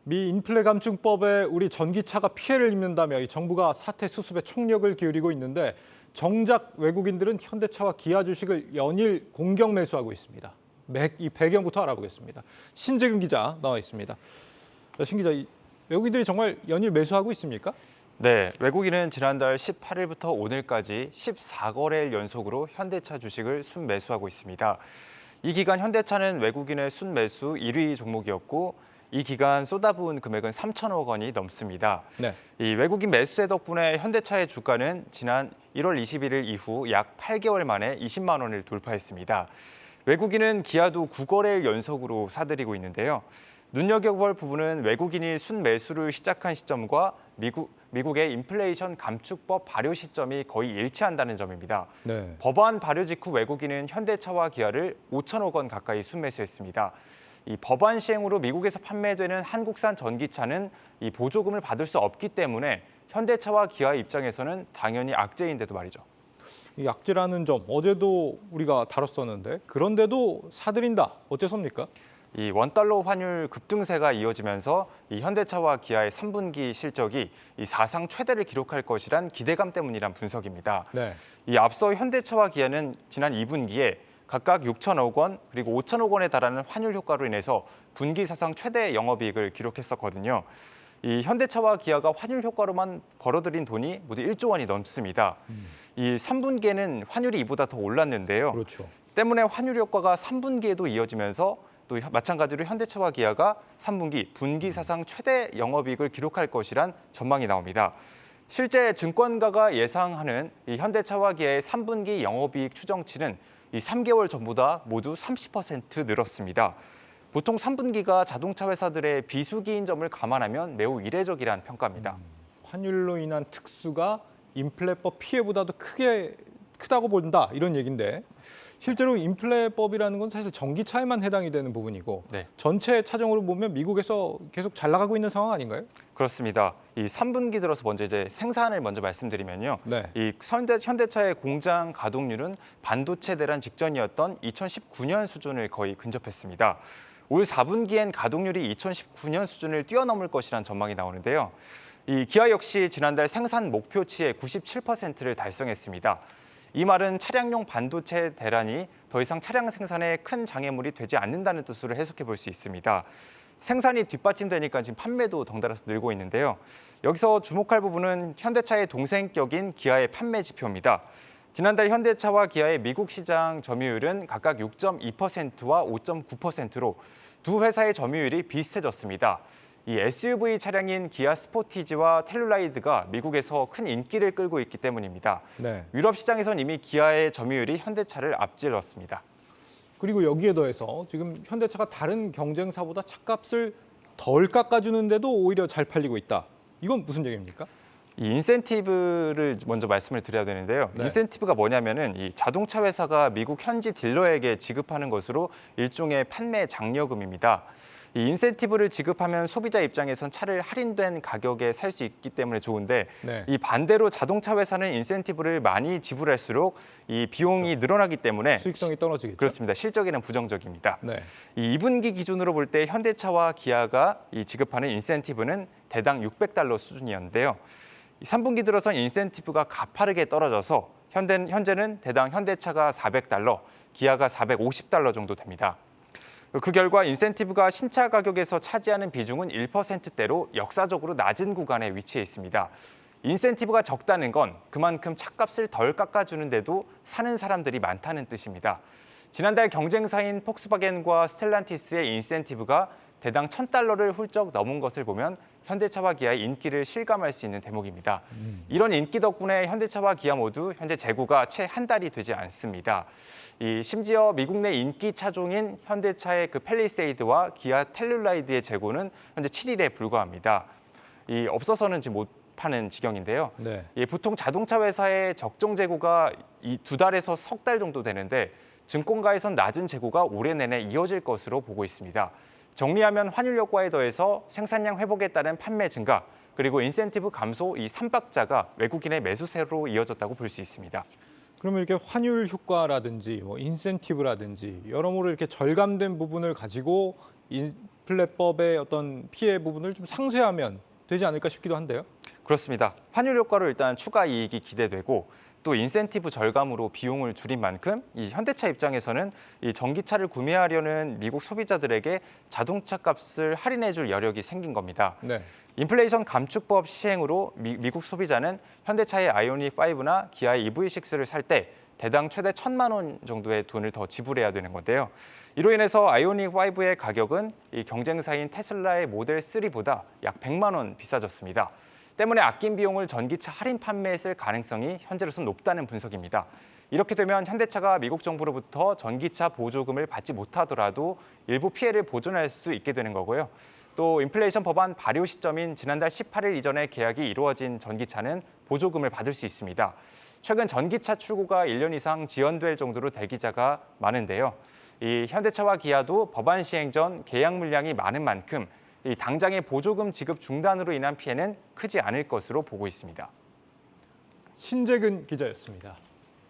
미 인플레 감축법에 우리 전기차가 피해를 입는다며 이 정부가 사태 수습에 총력을 기울이고 있는데 정작 외국인들은 현대차와 기아 주식을 연일 공격 매수하고 있습니다. 이 배경부터 알아보겠습니다. 신재근 기자 나와 있습니다. 신 기자, 외국인들이 정말 연일 매수하고 있습니까? 네, 외국인은 지난달 18일부터 오늘까지 14거래일 연속으로 현대차 주식을 순매수하고 있습니다. 이 기간 현대차는 외국인의 순매수 1위 종목이었고 이 기간 쏟아부은 금액은 3천억 원이 넘습니다. 네. 이 외국인 매수세 덕분에 현대차의 주가는 지난 1월 21일 이후 약 8개월 만에 20만 원을 돌파했습니다. 외국인은 기아도 9거래일 연속으로 사들이고 있는데요. 눈여겨볼 부분은 외국인이 순매수를 시작한 시점과 미국의 인플레이션 감축법 발효 시점이 거의 일치한다는 점입니다. 네. 법안 발효 직후 외국인은 현대차와 기아를 5천억 원 가까이 순매수했습니다. 이 법안 시행으로 미국에서 판매되는 한국산 전기차는 이 보조금을 받을 수 없기 때문에 현대차와 기아 입장에서는 당연히 악재인데도 말이죠. 이 약재라는 점 어제도 우리가 다뤘었는데 그런데도 사들인다. 어째서입니까? 이 원달러 환율 급등세가 이어지면서 이 현대차와 기아의 3분기 실적이 이 사상 최대를 기록할 것이란 기대감 때문이란 분석입니다. 네. 이 앞서 현대차와 기아는 지난 2분기에 각각 6천억 원 그리고 5천억 원에 달하는 환율 효과로 인해서 분기 사상 최대 영업이익을 기록했었거든요. 이 현대차와 기아가 환율 효과로만 벌어들인 돈이 모두 1조 원이 넘습니다. 이 3분기에는 환율이 이보다 더 올랐는데요. 그렇죠. 때문에 환율 효과가 3분기에도 이어지면서 또 마찬가지로 현대차와 기아가 3분기 분기 사상 최대 영업이익을 기록할 것이란 전망이 나옵니다. 실제 증권가가 예상하는 이 현대차와 기아의 3분기 영업이익 추정치는 이 3개월 전보다 모두 30% 늘었습니다. 보통 3분기가 자동차 회사들의 비수기인 점을 감안하면 매우 이례적이라는 평가입니다. 환율로 인한 특수가 인플레법 피해보다도 크다고 본다 이런 얘기인데 실제로 인플레법이라는 건 사실 전기차에만 해당이 되는 부분이고 네. 전체 차종으로 보면 미국에서 계속 잘 나가고 있는 상황 아닌가요? 그렇습니다. 이 3분기 들어서 먼저 이제 생산을 먼저 말씀드리면요. 네. 이 현대차의 공장 가동률은 반도체 대란 직전이었던 2019년 수준을 거의 근접했습니다. 올 4분기엔 가동률이 2019년 수준을 뛰어넘을 것이란 전망이 나오는데요. 이 기아 역시 지난달 생산 목표치의 97%를 달성했습니다. 이 말은 차량용 반도체 대란이 더 이상 차량 생산에 큰 장애물이 되지 않는다는 뜻으로 해석해 볼 수 있습니다. 생산이 뒷받침되니까 지금 판매도 덩달아서 늘고 있는데요. 여기서 주목할 부분은 현대차의 동생격인 기아의 판매 지표입니다. 지난달 현대차와 기아의 미국 시장 점유율은 각각 6.2%와 5.9%로 두 회사의 점유율이 비슷해졌습니다. 이 SUV 차량인 기아 스포티지와 텔루라이드가 미국에서 큰 인기를 끌고 있기 때문입니다. 네. 유럽 시장에선 이미 기아의 점유율이 현대차를 앞질렀습니다. 그리고 여기에 더해서 지금 현대차가 다른 경쟁사보다 차값을 덜 깎아주는데도 오히려 잘 팔리고 있다. 이건 무슨 얘기입니까? 이 인센티브를 먼저 말씀을 드려야 되는데요. 네. 인센티브가 뭐냐면은 이 자동차 회사가 미국 현지 딜러에게 지급하는 것으로 일종의 판매 장려금입니다. 이 인센티브를 지급하면 소비자 입장에선 차를 할인된 가격에 살 수 있기 때문에 좋은데 네. 이 반대로 자동차 회사는 인센티브를 많이 지불할수록 이 비용이 늘어나기 때문에 수익성이 떨어지겠죠. 그렇습니다. 실적에는 부정적입니다. 네. 이 2분기 기준으로 볼 때 현대차와 기아가 이 지급하는 인센티브는 대당 600달러 수준이었는데요. 3분기 들어선 인센티브가 가파르게 떨어져서 현재는 대당 현대차가 400달러, 기아가 450달러 정도 됩니다. 그 결과 인센티브가 신차 가격에서 차지하는 비중은 1%대로 역사적으로 낮은 구간에 위치해 있습니다. 인센티브가 적다는 건 그만큼 차값을 덜 깎아주는데도 사는 사람들이 많다는 뜻입니다. 지난달 경쟁사인 폭스바겐과 스텔란티스의 인센티브가 대당 1,000달러를 훌쩍 넘은 것을 보면 현대차와 기아의 인기를 실감할 수 있는 대목입니다. 이런 인기 덕분에 현대차와 기아 모두 현재 재고가 채 한 달이 되지 않습니다. 심지어 미국 내 인기 차종인 현대차의 그 팰리세이드와 기아 텔룰라이드의 재고는 현재 7일에 불과합니다. 없어서는 지금 못 파는 지경인데요. 네. 보통 자동차 회사의 적정 재고가 이 2달에서 석 달 정도 되는데 증권가에선 낮은 재고가 올해 내내 이어질 것으로 보고 있습니다. 정리하면 환율 효과에 더해서 생산량 회복에 따른 판매 증가, 그리고 인센티브 감소 이 3박자가 외국인의 매수세로 이어졌다고 볼 수 있습니다. 그러면 이렇게 환율 효과라든지 인센티브라든지 여러모로 이렇게 절감된 부분을 가지고 디스플레이법의 어떤 피해 부분을 좀 상쇄하면 되지 않을까 싶기도 한데요. 그렇습니다. 환율 효과로 일단 추가 이익이 기대되고 또 인센티브 절감으로 비용을 줄인 만큼 이 현대차 입장에서는 이 전기차를 구매하려는 미국 소비자들에게 자동차 값을 할인해줄 여력이 생긴 겁니다. 네. 인플레이션 감축법 시행으로 미국 소비자는 현대차의 아이오닉 5나 기아의 EV6를 살 때 대당 최대 1,000만 원 정도의 돈을 더 지불해야 되는 건데요. 이로 인해서 아이오닉 5의 가격은 이 경쟁사인 테슬라의 모델 3보다 약 100만 원 비싸졌습니다. 때문에 아낀 비용을 전기차 할인 판매에 쓸 가능성이 현재로선 높다는 분석입니다. 이렇게 되면 현대차가 미국 정부로부터 전기차 보조금을 받지 못하더라도 일부 피해를 보존할 수 있게 되는 거고요. 또 인플레이션 법안 발효 시점인 지난달 18일 이전에 계약이 이루어진 전기차는 보조금을 받을 수 있습니다. 최근 전기차 출고가 1년 이상 지연될 정도로 대기자가 많은데요. 이 현대차와 기아도 법안 시행 전 계약 물량이 많은 만큼 이 당장의 보조금 지급 중단으로 인한 피해는 크지 않을 것으로 보고 있습니다. 신재근 기자였습니다.